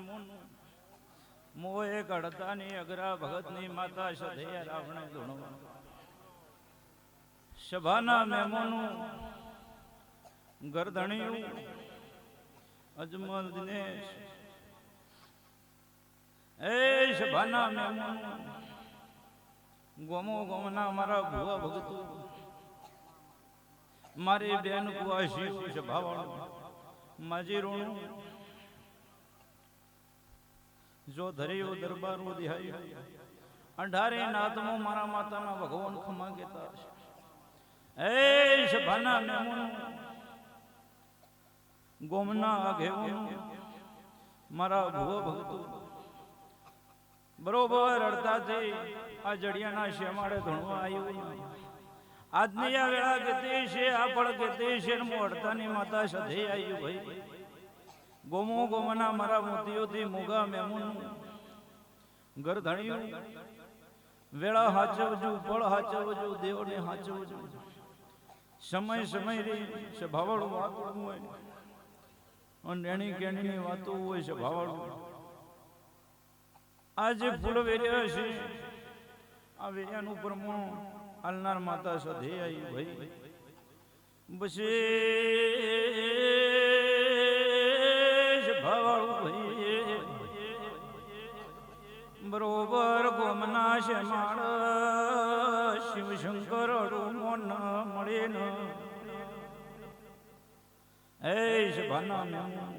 મેમુન મોએ કડતાની અગ્રા ભગતની માતા સધૈયા રાવણે ધૂણવા સભાના મેમોનું ગરધણિયું અજમલ દિનેશ એ સભાના મેમોન ગોમો ગોમના મારા ભુવા ભગતું મારી બેન કુવાશી સભાવાળું માજી રોણું જો ધર્યો દરબારો દિહાયો અંધારે નાતમો મારા માતાના ભગવાન ખમા કેતા એ સભાના મેમોન ગોમના આગેવાન મારા ભુવા ભગતો બરોબર અડતાથી આ જડિયાના શેમાડે ધણવા આવ્યું આજની આ વેળા કેતી છે આ પળ કેતી છે અડતાની માતા સધે આવ્યું ભાઈ ગોમો ગોમના મારા મોતીઓથી મોગા મેમુન ઘર ધણ્યું વેળા હાચવજો પળ હાચવજો દેવને હાચવજો સમય સમય રે સ્વભાવવાળું વાતું હોય અને એની કેણીની વાતો હોય સ્વભાવવાળું આજે ફૂલ વેર્યા છે આ વેર્યાનું પ્રમાણ હાલનાર માતા સધે આવી ભાઈ બસ બરોબર ગોમના શેમાળ શિવશંકર મોન મળે ન એ સભાના મેમુન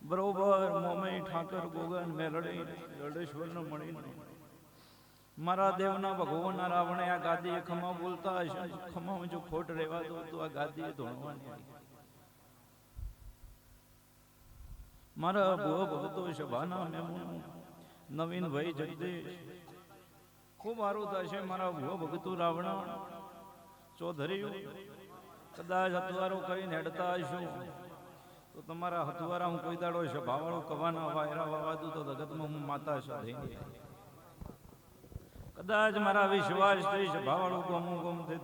બરોબર મોમઈ ઠાકર ગોગન મેલડી લડેશ્વર ન મળીને મારા દેવના ભગવાનના રાવણે આ ગાદીએ ખમા બોલતા હશે ખમામાં જો ખોટ રહેવા દો તો આ ગાદીએ ધોણવાની મારા ભુવા ભગતો સભાના મેમુન નવીન ભાઈ જગદીશ ખૂબ સારું થશે મારા ભુવા ભગતો રાવણ ચૌધરી કદાચ હથવારો કરીને હેડતા હશું તો તમારા હથવારા હું કોઈ દાડો સભાવાળો કવાના વાયરા વાવા દઉં તો જગતમાં હું માતા સાથે કદાચ મારા વિશ્વાસ થઈ સભાવાળું ગમું ગમથી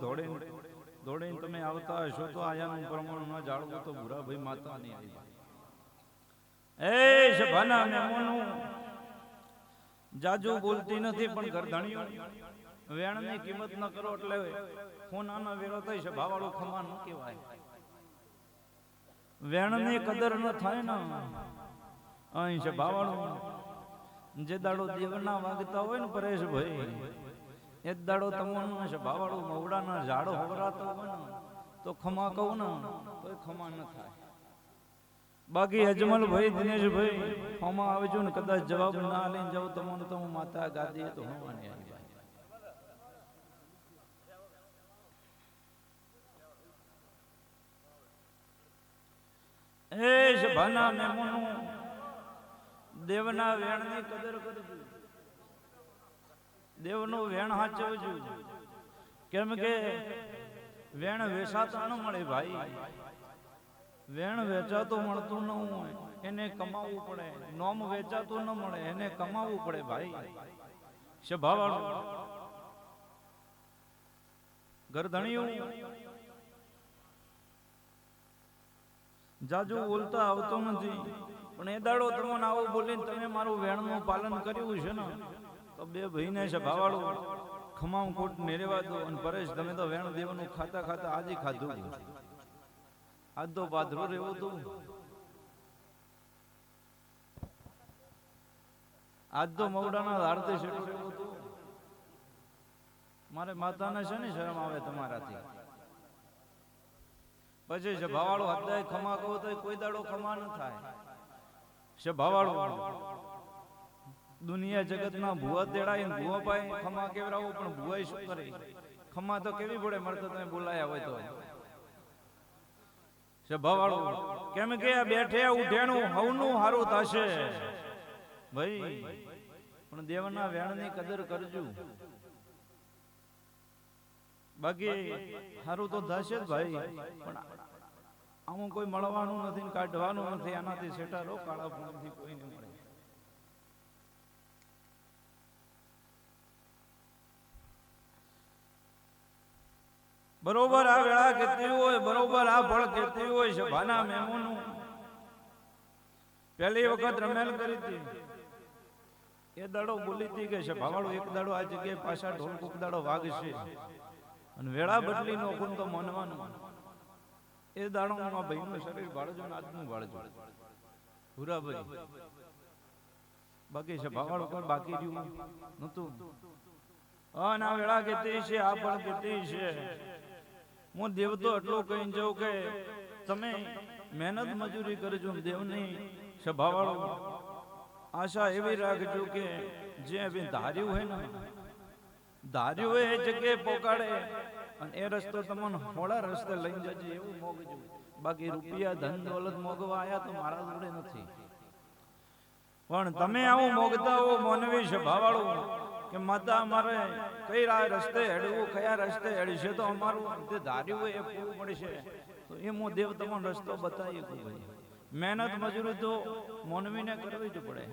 દોડીને તમે આવતા હશો તો આયાનું પ્રમાણ ન જાળવું તો ભૂરાભાઈ માતા નહીં આવી એ સભાના મેમોનું જાજુ બોલતી નથી પણ ગરધણિયું વેણની કિંમત ન કરો એટલે ફોનાના વેળો થઈ સભાવાળું ખમા ન કહેવાય વેણની કદર ન થાય ને અહીં સભાવાળું જે દાડો દેવના વાગતા હોય ને પરેશભાઈ એ દાડો તમને સભાવાળું મવડાના ઝાડો હોવરાતો હોય ને તો ખમા કહું ને તો ખમા ન થાય બાકી અજમલભાઈ દિનેશભાઈ ખમા આવજો ને કદાચ જવાબ ના લઈને જાવ તમને તો માતા ગાદી તો હોવાની એ સભાના મેમોનું દેવના વેણની કદર કરજો દેવનું વેણ હાચવજો કેમ કે વેણ વેચાતા ન મળે ભાઈ વેણ વેચાતું મળતું ન હોય એને કમાવવું પડે નોમ વેચાતું ન મળે એને કમાવવું પડે ભાઈ સ્વભાવવાળું ગરધણિયું જાજુ બોલતા આવતો નથી પણ એ દાડો તમને આવો બોલીને તમે મારું વેણનું પાલન કર્યું છે ને તો બે ભાઈને સભાવાળું ખમામ ખોટ નેરેવા દો અને પરેશ તમે તો વેણ દેવાનું ખાતા ખાતા આજે ખાધું આજ તો પાધરો રહેવું તું આજ તો મવડાના ધારતે શેઠું રહેવું તું મારે માતાને છે ને શરમ આવે તમારાથી પછી સભાવાળો હદાય ખમા કહો તો કોઈ દાડો ખમા ન થાય સભાવાળો દુનિયા જગતના ભુવા તેડાય ને ભુવા પાય ખમા કેવરાવો પણ ભુવાય શું કરે ખમા તો કેવી પડે મળતો તમે બોલાયા હોય તો સભાવાળો કેમ કે આ બેઠે ઉઠેણું હવનું હારું થશે ભાઈ પણ દેવના વેણની કદર કરજો બાકી હારું તો થશે જ ભાઈ પણ આમાં કોઈ મળવાનું નથી કાઢવાનું નથી આનાથી સેટારો કાળા પૂનથી કોઈ નહીં મળે બરોબર આ વેળા કેતી હોય બરોબર આ ફળ કેતી હોય સભાના મેમોનું પહેલી વખત રમેલ કરી હતી એ દાડો બોલી હતી કે છે ભાવાળો એક દાડો આ જગ્યાએ પાછા ઢોલ કોક દાડો વાગશે અને વેળા બદલી નો કોણ તો માનવાનું એ દાડો માં ભાઈનું શરીર ભાળજો ને આજનું ભાળજો ભૂરાભાઈ બાકી છે ભાવાળો કોઈ બાકી રહ્યું નતું ના વેળા કીધી છે આ પણ કીધી છે હું દેવ તો એટલું કહી જાઉં કે તમે મહેનત મજૂરી કરજો દેવની સ્વભાવવાળો આશા એવી રાખજો કે જે ધાર્યું હોય ને ધાર્યું હોય એ જગ્યાએ પોકાડે અને એ રસ્તો તમને હોળા રસ્તે લઈ જજે એવું મોગજો બાકી રૂપિયા ધન દોલત મોગવા આયા તો મારા જોડે નથી પણ તમે આવું મોગતા હો મોનવી સ્વભાવવાળું કે માતા અમારે કઈ રસ્તે હેડવું કયા રસ્તે હેડશે તો અમારું જે ધાર્યું હોય એ પૂરું પડશે તો એ હું દેવ તમને રસ્તો બતાવી ભાઈ મહેનત મજૂરી તો મોનવીને કરવી જ પડે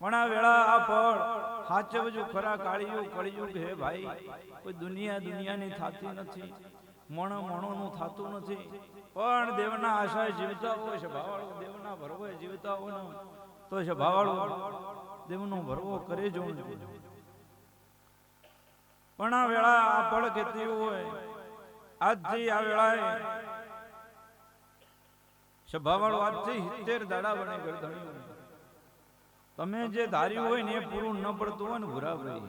પણ આ વેળા આ ફળ સાચવજો ખરા કાળિયું કળિયું હે ભાઈ કોઈ દુનિયાની થાતી નથી મોણોનું થાતું નથી પણ દેવના આશાએ જીવતા હોય છે ભાવાળો દેવના ભરવાએ જીવતા હોય ને તો છે ભાવાળો દેવનો ભરવો કરે જો પણ આ વેળા આ ફળ કેતી હોય આજથી આ વેળાએ સ્વભાવવાળો આજથી 70 દાડા બને ગરધણી તમે જે ધાર્યું હોય ને એ પૂરું ન પડતું હોય ને ભૂરાભાઈ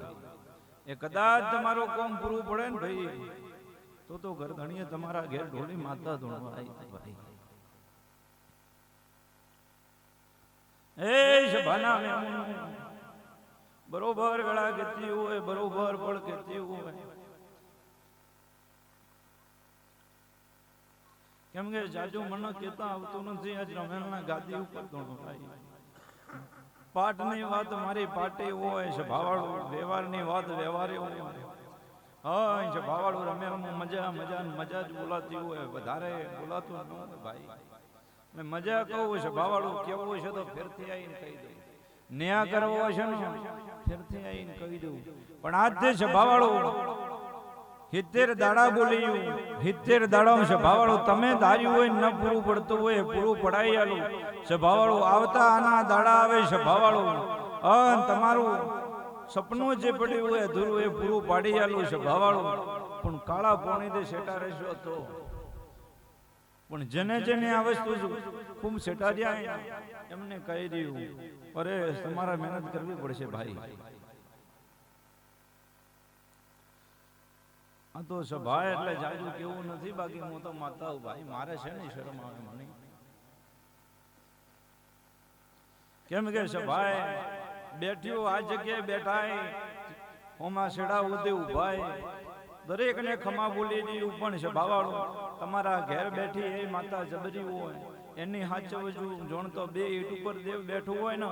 એ કદાચ તમારો કોમ પૂરું પડે ને ભાઈ તો ગરધણીએ તમારા ઘેર ઢોલી માતા ધૂણવા આવી ભાઈ એ સભાના મેમું બરોબર વેળા કેતી હોય બરોબર ફળ કેતી હોય કેમ કે જાજુ મને કેતા આવતું નથી આજ રમેલના ગાદી ઉપર પાઠની વાત મારી પાટી હોય છે ભાવાળું વ્યવહારની વાત વ્યવહારે હોય હા છે ભાવાળું રમેલમાં મજા જ બોલાતી હોય વધારે બોલાતું ન હોય ભાઈ મેં મજા કહું છે ભાવાળું કેવું છે તો ફેરથી આવીને કહી દઉં ન્યા કરવો છે ને ફેરથી આવીને કહી દઉં પણ આજ છે ભાવાળું 70 દાડા બોલ્યું 70 દાડા છે ભાવાળો તમે ધાર્યું હોય ન પૂરું પડતું હોય પૂરું પડાઈ આલું છે ભાવાળો આવતા આના દાડા આવે છે ભાવાળો તમારું સપનું જે પડ્યું હોય અધૂરું એ પૂરું પાડી આલું છે ભાવાળો પણ કાળા પોણીથી સેટા રહેશો તો પણ જેને આ વસ્તુ ખૂબ સેટા રહ્યા એમને કહી રહ્યું અરે તમારા મહેનત કરવી પડશે ભાઈ આ તો સભા એટલે જાજુ કેવું નથી બાકી હું તો માતા ભાઈ મારે છે ને શરમ આવે મને કેમ કે સભાએ બેઠ્યું આ જગ્યાએ બેઠાય હોમાં સેડા ઉદે ઉભાય દરેક ને ખમા બોલી દીધું પણ સભાવાળું તમારા ઘેર બેઠી એ માતા જબરી હોય એની હાચવજુ જોણતો બે ઈટ ઉપર દેવ બેઠું હોય ને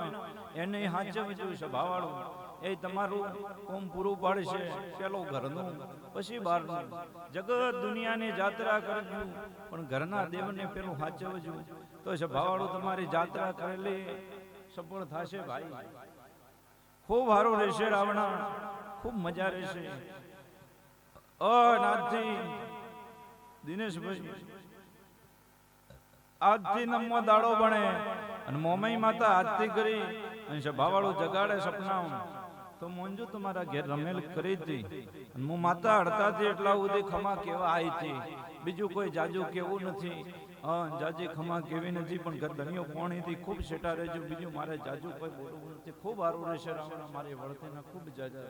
એની હાચવજુ સભાવાળું એ તમારું કોમ પૂરું પાડશે પેલો ઘરનું પછી બહારનું જગત દુનિયાની જાત્રા કરજો પણ ઘરના દેવને પેલું હાચવજો તો સભાવાળું તમારી જાત્રા કરેલી સફળ થશે ભાઈ ખૂબ સારું રહેશે રાવણા ખૂબ મજા રહેશે આજથી દિનેશભાઈ આજથી નમો દાડો બને અને મોમઈ માતા આજથી કરી અને સભાવાળું જગાડે સપના તો મોંજુ તમારા ઘેર રમેલ કરી હતી અને હું માતા હડતાથી એટલા સુધી ખમા કેવા આવી હતી બીજું કોઈ જાજુ કેવું નથી જાજી ખમા કેવી નથી પણ ગરધણીઓ પોણીથી ખૂબ સેટા રહેજો બીજું મારે જાજુ કોઈ બોલવું નથી ખૂબ સારું રહેશે રાવણા મારી વળતીના ખૂબ જાજા